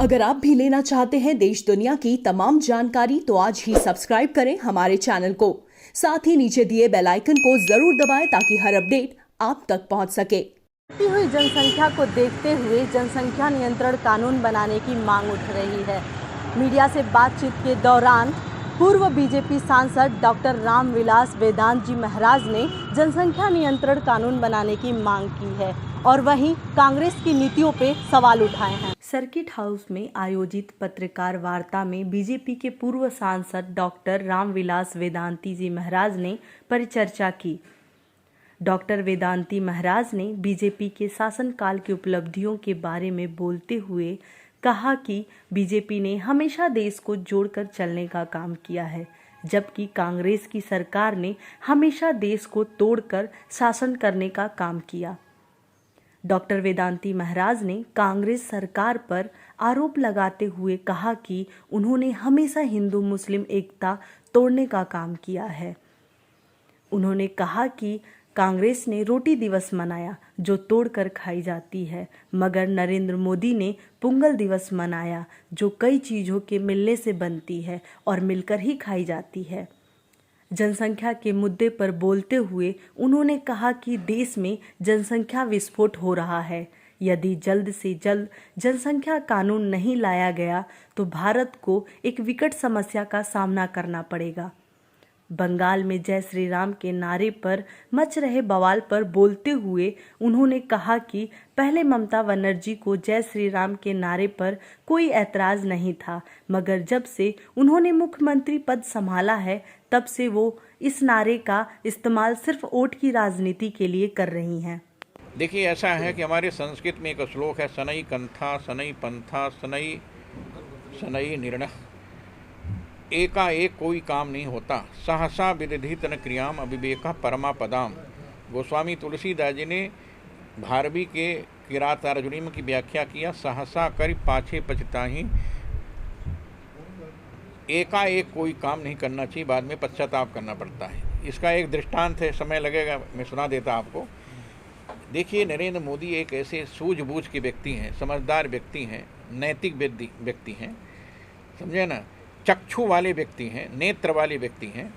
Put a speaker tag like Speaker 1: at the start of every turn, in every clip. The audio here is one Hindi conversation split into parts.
Speaker 1: अगर आप भी लेना चाहते हैं देश दुनिया की तमाम जानकारी तो आज ही सब्सक्राइब करें हमारे चैनल को। साथ ही नीचे दिए बेल आइकन को जरूर दबाएं ताकि हर अपडेट आप तक पहुंच सके।
Speaker 2: बढ़ती हुई जनसंख्या को देखते हुए जनसंख्या नियंत्रण कानून बनाने की मांग उठ रही है। मीडिया से बातचीत के दौरान पूर्व बीजेपी सांसद डॉक्टर रामविलास वेदांत जी महाराज ने जनसंख्या नियंत्रण कानून बनाने की मांग की है और वहीं कांग्रेस की नीतियों पे सवाल उठाए हैं। सर्किट हाउस में आयोजित पत्रकार वार्ता में बीजेपी के पूर्व सांसद डॉक्टर रामविलास वेदांती जी महाराज ने परिचर्चा की। डॉक्टर वेदांती महाराज ने बीजेपी के शासनकाल की उपलब्धियों के बारे में बोलते हुए कहा कि बीजेपी ने हमेशा देश को जोड़कर चलने का काम किया है, जबकि कांग्रेस की सरकार ने हमेशा देश को तोड़कर शासन करने का काम किया। डॉक्टर वेदांती महाराज ने कांग्रेस सरकार पर आरोप लगाते हुए कहा कि उन्होंने हमेशा हिंदू मुस्लिम एकता तोड़ने का काम किया है। उन्होंने कहा कि कांग्रेस ने रोटी दिवस मनाया जो तोड़कर खाई जाती है, मगर नरेंद्र मोदी ने पोंगल दिवस मनाया जो कई चीज़ों के मिलने से बनती है और मिलकर ही खाई जाती है। जनसंख्या के मुद्दे पर बोलते हुए उन्होंने कहा कि देश में जनसंख्या विस्फोट हो रहा है। यदि जल्द से जल्द जनसंख्या कानून नहीं लाया गया तो भारत को एक विकट समस्या का सामना करना पड़ेगा। बंगाल में जय श्री राम के नारे पर मच रहे बवाल पर बोलते हुए उन्होंने कहा कि पहले ममता बनर्जी को जय श्री राम के नारे पर कोई ऐतराज़ नहीं था, मगर जब से उन्होंने मुख्यमंत्री पद संभाला है तब से वो इस नारे का इस्तेमाल सिर्फ वोट की राजनीति के लिए कर रही हैं।
Speaker 3: देखिए, ऐसा है कि हमारे संस्कृत में एक श्लोक है, सनई कंथा सनई पंथा सनई सनई निर्णय। एकाएक कोई काम नहीं होता, सहसा विदधित न क्रियाम अविवेका परमा पदाम। गोस्वामी तुलसीदास जी ने भारवी के किरात अर्जुनीम की व्याख्या किया, सहसा कर पाछे पछताही। एकाएक कोई काम नहीं करना चाहिए, बाद में पश्चाताप करना पड़ता है। इसका एक दृष्टांत है, समय लगेगा, मैं सुना देता आपको। देखिए, नरेंद्र मोदी एक ऐसे सूझबूझ के व्यक्ति हैं, समझदार व्यक्ति हैं, नैतिक व्यक्ति हैं, समझे ना, चक्षु वाले व्यक्ति हैं, नेत्र वाले व्यक्ति हैं।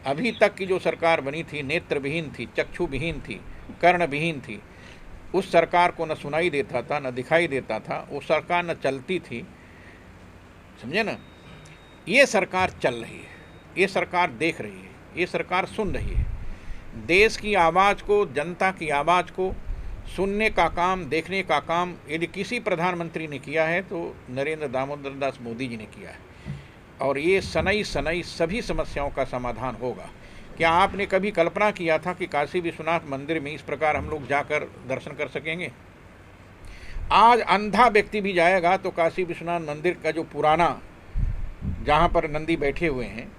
Speaker 3: अभी तक की जो सरकार बनी थी नेत्र विहीन थी, चक्षु विहीन थी, कर्ण विहीन थी। उस सरकार को न सुनाई देता था, न दिखाई देता था, वो सरकार न चलती थी, समझे ना। ये सरकार चल रही है, ये सरकार देख रही है, ये सरकार सुन रही है। देश की आवाज़ को, जनता की आवाज़ को सुनने का काम, देखने का काम यदि किसी प्रधानमंत्री ने किया है तो नरेंद्र दामोदर दास मोदी जी ने किया है। और ये सनई सनई सभी समस्याओं का समाधान होगा। क्या आपने कभी कल्पना किया था कि काशी विश्वनाथ मंदिर में इस प्रकार हम लोग जाकर दर्शन कर सकेंगे? आज अंधा व्यक्ति भी जाएगा तो काशी विश्वनाथ मंदिर का जो पुराना, जहाँ पर नंदी बैठे हुए हैं,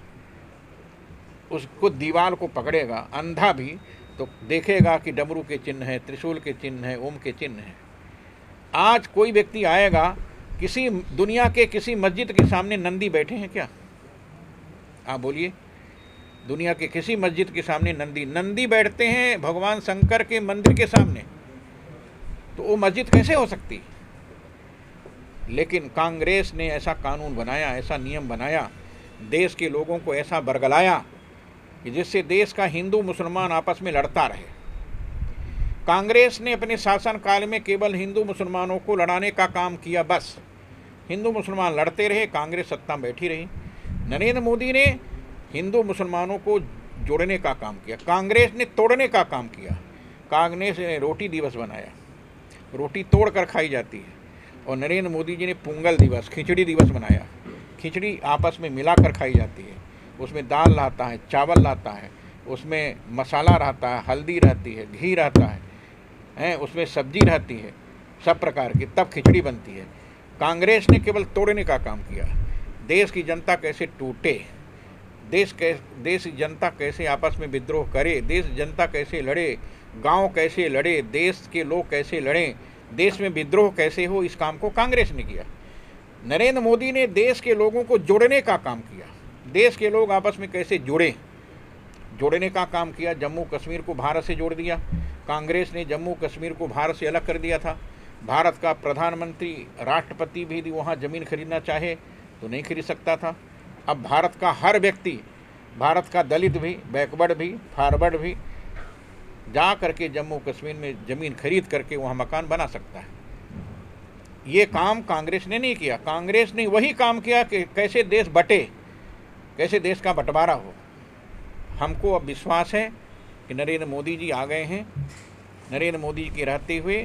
Speaker 3: उसको दीवार को पकड़ेगा, अंधा भी, तो देखेगा कि डमरू के चिन्ह है, त्रिशूल के चिन्ह है, ओम के चिन्ह है। आज कोई व्यक्ति आएगा, किसी दुनिया के किसी मस्जिद के सामने नंदी बैठे हैं क्या? आप बोलिए, दुनिया के किसी मस्जिद के सामने नंदी बैठते हैं भगवान शंकर के मंदिर के सामने, तो वो मस्जिद कैसे हो सकती? लेकिन कांग्रेस ने ऐसा कानून बनाया, ऐसा नियम बनाया, देश के लोगों को ऐसा बरगलाया कि जिससे देश का हिंदू मुसलमान आपस में लड़ता रहे। कांग्रेस ने अपने शासनकाल में केवल हिंदू मुसलमानों को लड़ाने का काम किया, बस हिंदू मुसलमान लड़ते रहे, कांग्रेस सत्ता में बैठी रही। नरेंद्र मोदी ने हिंदू मुसलमानों को जोड़ने का काम किया, कांग्रेस ने तोड़ने का काम किया। कांग्रेस ने रोटी दिवस बनाया, रोटी तोड़ कर खाई जाती है, और नरेंद्र मोदी जी ने पोंगल दिवस, खिचड़ी दिवस बनाया। खिचड़ी आपस में मिलाकर खाई जाती है, उसमें दाल रहता है, चावल रहता है, उसमें मसाला रहता है, हल्दी रहती है, घी रहता है, उसमें सब्जी रहती है, सब प्रकार की, तब खिचड़ी बनती है। कांग्रेस ने केवल तोड़ने का काम किया। देश की जनता कैसे टूटे, देश की जनता कैसे आपस में विद्रोह करे, देश जनता कैसे लड़े, गांव कैसे लड़े, देश के लोग कैसे लड़ें, देश में विद्रोह कैसे हो, इस काम को कांग्रेस ने किया। नरेंद्र मोदी ने देश के लोगों को जोड़ने का काम किया, देश के लोग आपस में कैसे जोड़ने का काम किया। जम्मू कश्मीर को भारत से जोड़ दिया, कांग्रेस ने जम्मू कश्मीर को भारत से अलग कर दिया था। भारत का प्रधानमंत्री, राष्ट्रपति भी यदि वहाँ ज़मीन खरीदना चाहे तो नहीं खरीद सकता था। अब भारत का हर व्यक्ति, भारत का दलित भी, बैकवर्ड भी, फॉरवर्ड भी जा करके जम्मू कश्मीर में ज़मीन खरीद करके वहाँ मकान बना सकता है। ये काम कांग्रेस ने नहीं किया। कांग्रेस ने वही काम किया कि कैसे देश बटे, कैसे देश का बंटवारा हो। हमको अब विश्वास है कि नरेंद्र मोदी जी आ गए हैं। नरेंद्र मोदी जी के रहते हुए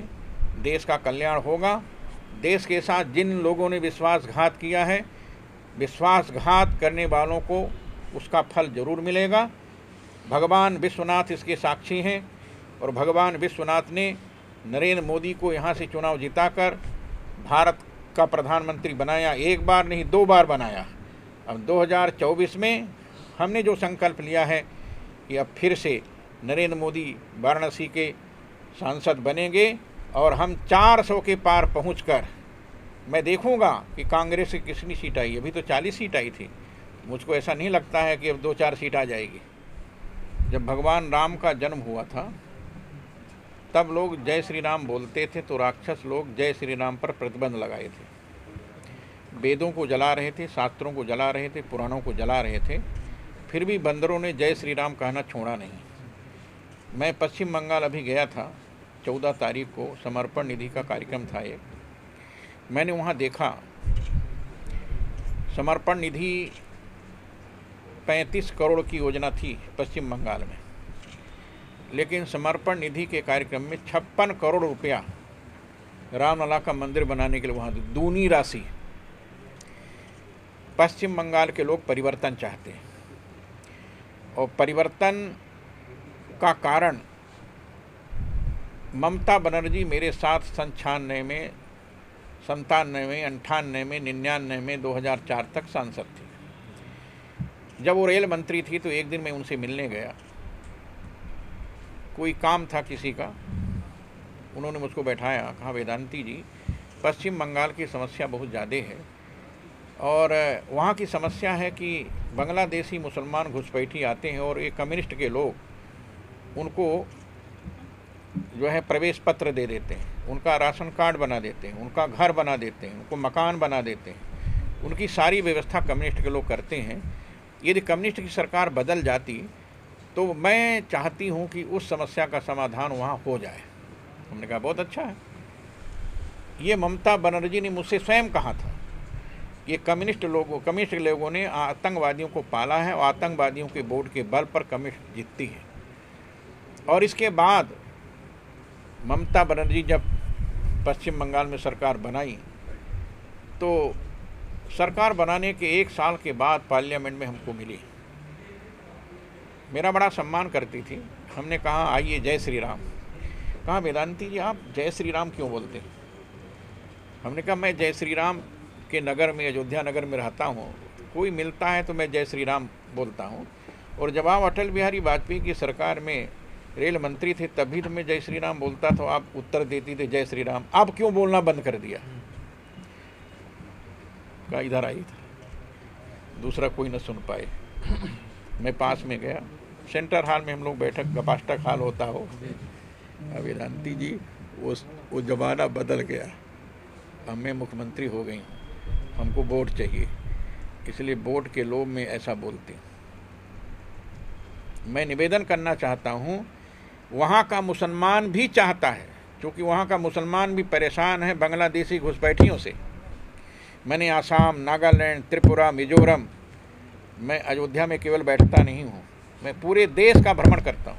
Speaker 3: देश का कल्याण होगा। देश के साथ जिन लोगों ने विश्वासघात किया है, विश्वासघात करने वालों को उसका फल जरूर मिलेगा। भगवान विश्वनाथ इसके साक्षी हैं और भगवान विश्वनाथ ने नरेंद्र मोदी को यहाँ से चुनाव जिताकर भारत का प्रधानमंत्री बनाया। एक बार नहीं, 2 बार बनाया। अब 2024 में हमने जो संकल्प लिया है कि अब फिर से नरेंद्र मोदी वाराणसी के सांसद बनेंगे और हम 400 के पार पहुंचकर मैं देखूंगा कि कांग्रेस से कितनी सीट आई। अभी तो 40 सीट आई थी। मुझको ऐसा नहीं लगता है कि अब 2-4 सीट आ जाएगी। जब भगवान राम का जन्म हुआ था तब लोग जय श्री राम बोलते थे तो राक्षस लोग जय श्री राम पर प्रतिबंध लगाए थे। वेदों को जला रहे थे, शास्त्रों को जला रहे थे, पुराणों को जला रहे थे, फिर भी बंदरों ने जय श्री राम कहना छोड़ा नहीं। मैं पश्चिम बंगाल अभी गया था, 14 तारीख को समर्पण निधि का कार्यक्रम था एक। मैंने वहाँ देखा समर्पण निधि 35 करोड़ की योजना थी पश्चिम बंगाल में, लेकिन समर्पण निधि के कार्यक्रम में 56 करोड़ रुपया रामलला का मंदिर बनाने के लिए वहाँ दूनी राशि। पश्चिम बंगाल के लोग परिवर्तन चाहते हैं और परिवर्तन का कारण ममता बनर्जी मेरे साथ 97 में, 98 में, 99 में, 2004 तक सांसद थी। जब वो रेल मंत्री थी तो एक दिन मैं उनसे मिलने गया। कोई काम था किसी का, उन्होंने मुझको बैठाया, कहा वेदांती जी पश्चिम बंगाल की समस्या बहुत ज़्यादा है और वहाँ की समस्या है कि बांग्लादेशी मुसलमान घुसपैठी आते हैं और ये कम्युनिस्ट के लोग उनको जो है प्रवेश पत्र दे देते हैं, उनका राशन कार्ड बना देते हैं, उनका घर बना देते हैं, उनको मकान बना देते हैं। उनकी सारी व्यवस्था कम्युनिस्ट के लोग करते हैं। यदि कम्युनिस्ट की सरकार बदल जाती तो मैं चाहती हूं कि उस समस्या का समाधान वहां हो जाए। हमने कहा बहुत अच्छा है। ये ममता बनर्जी ने मुझसे स्वयं कहा था। ये कम्युनिस्ट लोगों ने आतंकवादियों को पाला है और आतंकवादियों के वोट के बल पर कम्युनिस्ट जीतती है। और इसके बाद ममता बनर्जी जब पश्चिम बंगाल में सरकार बनाई तो सरकार बनाने के 1 साल के बाद पार्लियामेंट में हमको मिली। मेरा बड़ा सम्मान करती थी। हमने कहा आइए जय श्री राम। कहा वेदांती जी आप जय श्री राम क्यों बोलते हैं? हमने कहा मैं जय श्री राम के नगर में, अयोध्या नगर में रहता हूँ, कोई मिलता है तो मैं जय श्री राम बोलता हूँ। और जब आप अटल बिहारी वाजपेयी की सरकार में रेल मंत्री थे तभी तो मैं जय श्री राम बोलता था, आप उत्तर देती थे जय श्री राम। अब क्यों बोलना बंद कर दिया? कहा इधर आई था, दूसरा कोई न सुन पाए। मैं पास में गया, सेंटर हॉल में हम लोग बैठक, गपाष्टक हॉल होता हो। वेदांती जी वो ज़माना बदल गया, अब मैं मुख्यमंत्री हो गई हूँ, हमको वोट चाहिए, इसलिए वोट के लोभ में ऐसा बोलती हूँ। मैं निवेदन करना चाहता हूँ, वहाँ का मुसलमान भी चाहता है, क्योंकि वहाँ का मुसलमान भी परेशान है बांग्लादेशी घुसपैठियों से। मैंने आसाम, नागालैंड, त्रिपुरा, मिजोरम, मैं अयोध्या में केवल बैठता नहीं हूँ, मैं पूरे देश का भ्रमण करता हूँ।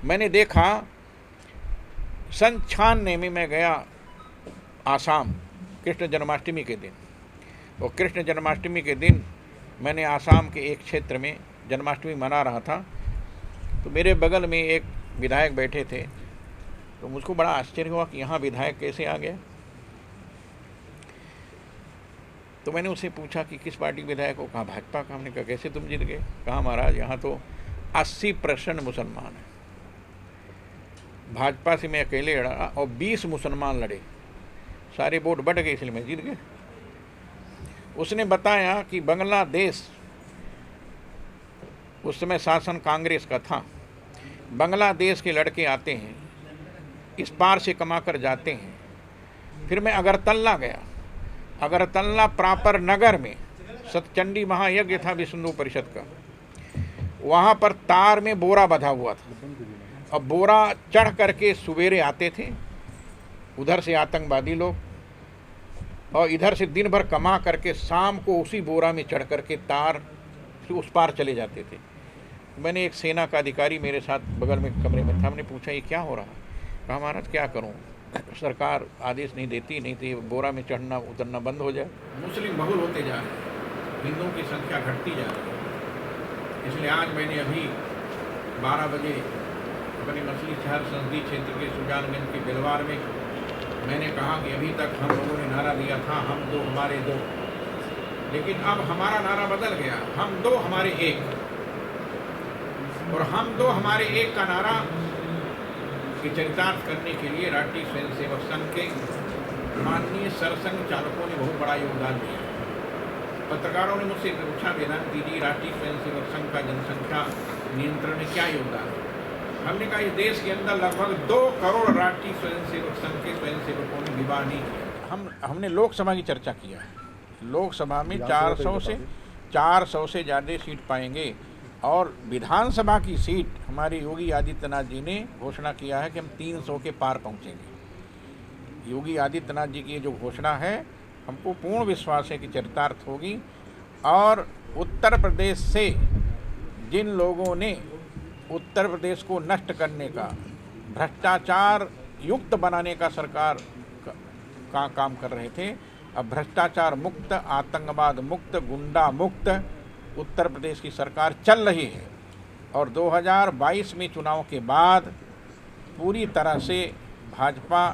Speaker 3: मैंने देखा 97 में मैं गया आसाम कृष्ण जन्माष्टमी के दिन, और कृष्ण जन्माष्टमी के दिन मैंने आसाम के एक क्षेत्र में जन्माष्टमी मना रहा था, तो मेरे बगल में एक विधायक बैठे थे। तो मुझको बड़ा आश्चर्य हुआ कि यहाँ विधायक कैसे आ गया। तो मैंने उससे पूछा कि किस पार्टी के विधायक हो? कहा भाजपा का। हमने कहा कैसे तुम जीत गए? कहा महाराज यहाँ तो 80% मुसलमान है, भाजपा से मैं अकेले लड़ा और 20 मुसलमान लड़े, सारे वोट बट गए, इसलिए मैं जीत गए। उसने बताया कि बांग्लादेश उस समय शासन कांग्रेस का था, बांग्लादेश के लड़के आते हैं, इस पार से कमा कर जाते हैं फिर मैं अगरतला गया। अगरतला प्रापर नगर में सतचंडी महायज्ञ था विष्णु परिषद का। वहाँ पर तार में बोरा बंधा हुआ था। अब बोरा चढ़ करके सवेरे आते थे उधर से आतंकवादी लोग, और इधर से दिन भर कमा करके शाम को उसी बोरा में चढ़ करके तार से उस पार चले जाते थे। मैंने एक सेना का अधिकारी मेरे साथ बगल में कमरे में था, हमने पूछा ये क्या हो रहा है? कहा महाराज क्या करूं, सरकार आदेश नहीं देती, नहीं तो ये बोरा में चढ़ना उतरना बंद हो जाए। मुस्लिम बहुल होते जा रहे हैं, हिंदुओं की संख्या घटती जा रही है। इसलिए आज मैंने अभी 12 बजे अपने मछली शहर संसदीय क्षेत्र के सुजानगंज के बिलवार में मैंने कहा कि अभी तक हम लोगों ने नारा दिया था हम दो हमारे दो, लेकिन अब हमारा नारा बदल गया, हम दो हमारे एक। और हम दो हमारे एक का नारा के चरितार्थ करने के लिए राष्ट्रीय स्वयंसेवक संघ के माननीय सरसंघ चालकों ने बहुत बड़ा योगदान दिया। पत्रकारों ने मुझसे पूछा वेदांत दीदी राष्ट्रीय स्वयंसेवक संघ का जनसंख्या नियंत्रण में क्या योगदान है? हमने कहा इस देश के अंदर लगभग 2 करोड़ राष्ट्रीय स्वयंसेवक संघ के स्वयंसेवकों ने विवाह नहीं किया। हमने लोकसभा की चर्चा किया है। लोकसभा में 400 से ज़्यादा सीट पाएंगे, और विधानसभा की सीट हमारे योगी आदित्यनाथ जी ने घोषणा किया है कि हम 300 के पार पहुंचेंगे। योगी आदित्यनाथ जी की ये जो घोषणा है हमको पूर्ण विश्वास है कि चरितार्थ होगी। और उत्तर प्रदेश से जिन लोगों ने उत्तर प्रदेश को नष्ट करने का, भ्रष्टाचार युक्त बनाने का सरकार का काम कर रहे थे, अब भ्रष्टाचार मुक्त, आतंकवाद मुक्त, गुंडा मुक्त उत्तर प्रदेश की सरकार चल रही है। और 2022 में चुनाव के बाद पूरी तरह से भाजपा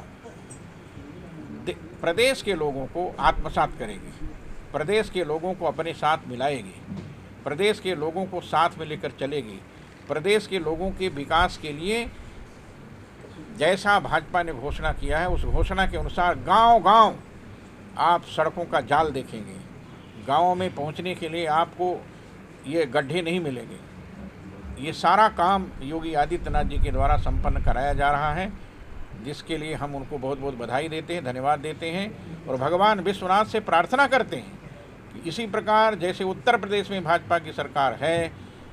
Speaker 3: प्रदेश के लोगों को आत्मसात करेगी, प्रदेश के लोगों को अपने साथ मिलाएगी, प्रदेश के लोगों को साथ में लेकर चलेगी। प्रदेश के लोगों के विकास के लिए जैसा भाजपा ने घोषणा किया है उस घोषणा के अनुसार गांव-गांव आप सड़कों का जाल देखेंगे। गाँव में पहुंचने के लिए आपको ये गड्ढे नहीं मिलेंगे। ये सारा काम योगी आदित्यनाथ जी के द्वारा संपन्न कराया जा रहा है, जिसके लिए हम उनको बहुत बहुत बधाई देते हैं, धन्यवाद देते हैं। और भगवान विश्वनाथ से प्रार्थना करते हैं कि इसी प्रकार जैसे उत्तर प्रदेश में भाजपा की सरकार है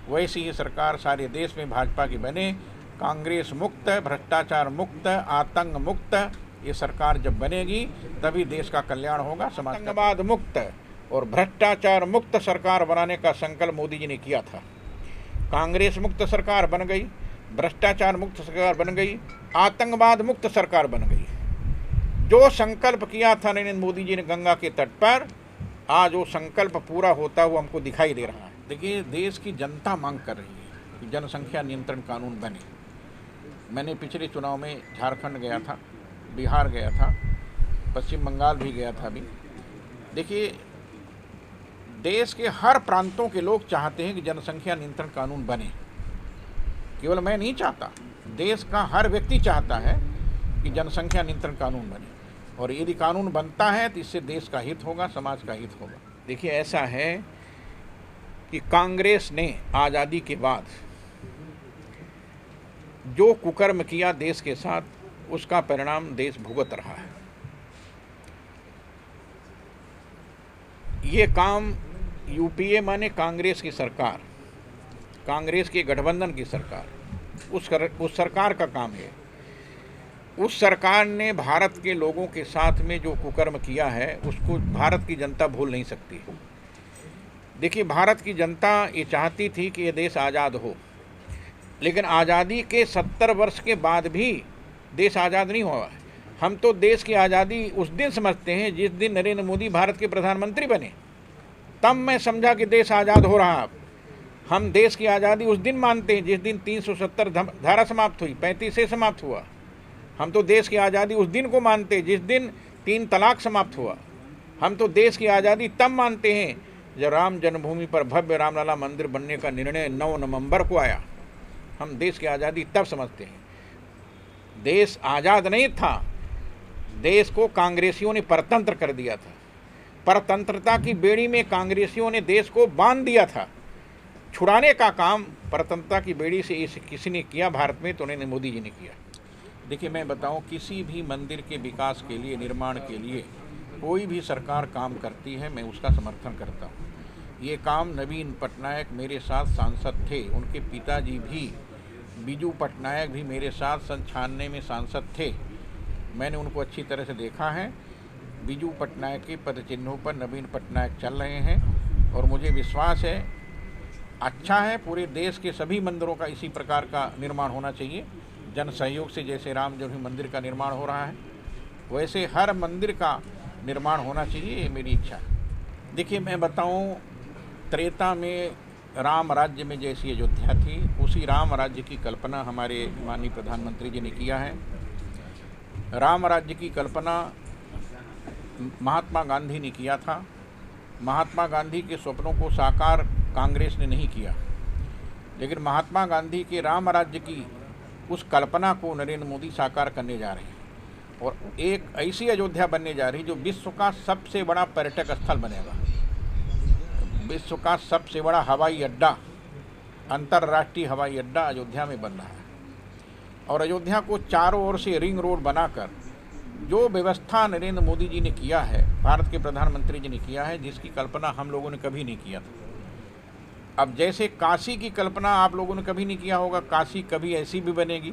Speaker 3: वैसी ही सरकार सारे देश में भाजपा की बने। कांग्रेस मुक्त, भ्रष्टाचार मुक्त, आतंक मुक्त ये सरकार जब बनेगी तभी देश का कल्याण होगा। आतंकवाद मुक्त और भ्रष्टाचार मुक्त सरकार बनाने का संकल्प मोदी जी ने किया था। कांग्रेस मुक्त सरकार बन गई, भ्रष्टाचार मुक्त सरकार बन गई, आतंकवाद मुक्त सरकार बन गई। जो संकल्प किया था नरेंद्र मोदी जी ने गंगा के तट पर, आज वो संकल्प पूरा होता हुआ हमको दिखाई दे रहा है। देखिए, देश की जनता मांग कर रही है कि जनसंख्या नियंत्रण कानून बने। मैंने पिछले चुनाव में झारखंड गया था, बिहार गया था, पश्चिम बंगाल भी गया था अभी। देखिए, देश के हर प्रांतों के लोग चाहते हैं कि जनसंख्या नियंत्रण कानून बने। केवल मैं नहीं चाहता, देश का हर व्यक्ति चाहता है कि जनसंख्या नियंत्रण कानून बने। और यदि कानून बनता है तो इससे देश का हित होगा, समाज का हित होगा। देखिए, ऐसा है कि कांग्रेस ने आज़ादी के बाद जो कुकर्म किया देश के साथ, उसका परिणाम देश भुगत रहा है। ये काम यूपीए माने कांग्रेस की सरकार, कांग्रेस के गठबंधन की सरकार, उस सरकार का काम है। उस सरकार ने भारत के लोगों के साथ में जो कुकर्म किया है उसको भारत की जनता भूल नहीं सकती। देखिए, भारत की जनता ये चाहती थी कि ये देश आज़ाद हो, लेकिन आज़ादी के 70 वर्ष के बाद भी देश आज़ाद नहीं हुआ। हम तो देश की आज़ादी उस दिन समझते हैं जिस दिन नरेंद्र मोदी भारत के प्रधानमंत्री बने, तब मैं समझा कि देश आज़ाद हो रहा। हम देश की आज़ादी उस दिन मानते हैं जिस दिन 370 धारा समाप्त हुई, 35 से समाप्त हुआ। हम तो देश की आज़ादी उस दिन को मानते हैं जिस दिन 3 तलाक समाप्त हुआ। हम तो देश की आज़ादी तब मानते हैं जब राम जन्मभूमि पर भव्य रामलला मंदिर बनने का निर्णय 9 नवंबर को आया। हम देश की आज़ादी तब समझते हैं। देश आज़ाद नहीं था, देश को कांग्रेसियों ने परतंत्र कर दिया था। परतंत्रता की बेड़ी में कांग्रेसियों ने देश को बांध दिया था। छुड़ाने का काम परतंत्रता की बेड़ी से किसी ने किया भारत में, तो नरेंद्र मोदी जी ने किया। देखिए, मैं बताऊं, किसी भी मंदिर के विकास के लिए, निर्माण के लिए कोई भी सरकार काम करती है, मैं उसका समर्थन करता हूं। ये काम नवीन पटनायक मेरे साथ सांसद थे, उनके पिताजी भी बीजू पटनायक भी मेरे साथ 1996 में सांसद थे। मैंने उनको अच्छी तरह से देखा है। बीजू पटनायक के पद चिन्हों पर नवीन पटनायक चल रहे हैं और मुझे विश्वास है, अच्छा है, पूरे देश के सभी मंदिरों का इसी प्रकार का निर्माण होना चाहिए। जन सहयोग से जैसे राम जन्मभूमि मंदिर का निर्माण हो रहा है, वैसे हर मंदिर का निर्माण होना चाहिए, ये मेरी इच्छा है। देखिए, मैं बताऊं, त्रेता में राम राज्य में जैसी अयोध्या थी, उसी राम राज्य की कल्पना हमारे माननीय प्रधानमंत्री जी ने किया है। राम राज्य की कल्पना महात्मा गांधी ने किया था। महात्मा गांधी के सपनों को साकार कांग्रेस ने नहीं किया, लेकिन महात्मा गांधी के राम राज्य की उस कल्पना को नरेंद्र मोदी साकार करने जा रहे हैं और एक ऐसी अयोध्या बनने जा रही जो विश्व का सबसे बड़ा पर्यटक स्थल बनेगा, विश्व का सबसे बड़ा हवाई अड्डा, अंतर्राष्ट्रीय हवाई अड्डा अयोध्या में बन रहा है। और अयोध्या को चारों ओर से रिंग रोड बनाकर जो व्यवस्था नरेंद्र मोदी जी ने किया है, भारत के प्रधानमंत्री जी ने किया है, जिसकी कल्पना हम लोगों ने कभी नहीं किया था। अब जैसे काशी की कल्पना आप लोगों ने कभी नहीं किया होगा, काशी कभी ऐसी भी बनेगी।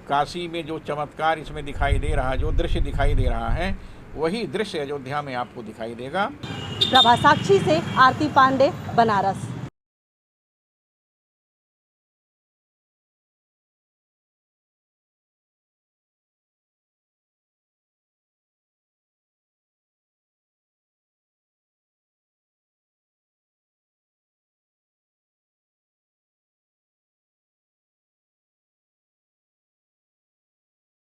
Speaker 3: काशी में जो चमत्कार इसमें दिखाई दे रहा है, जो दृश्य दिखाई दे रहा है, वही दृश्य अयोध्या में आपको दिखाई देगा।
Speaker 2: प्रभा साक्षी से आरती पांडे, बनारस।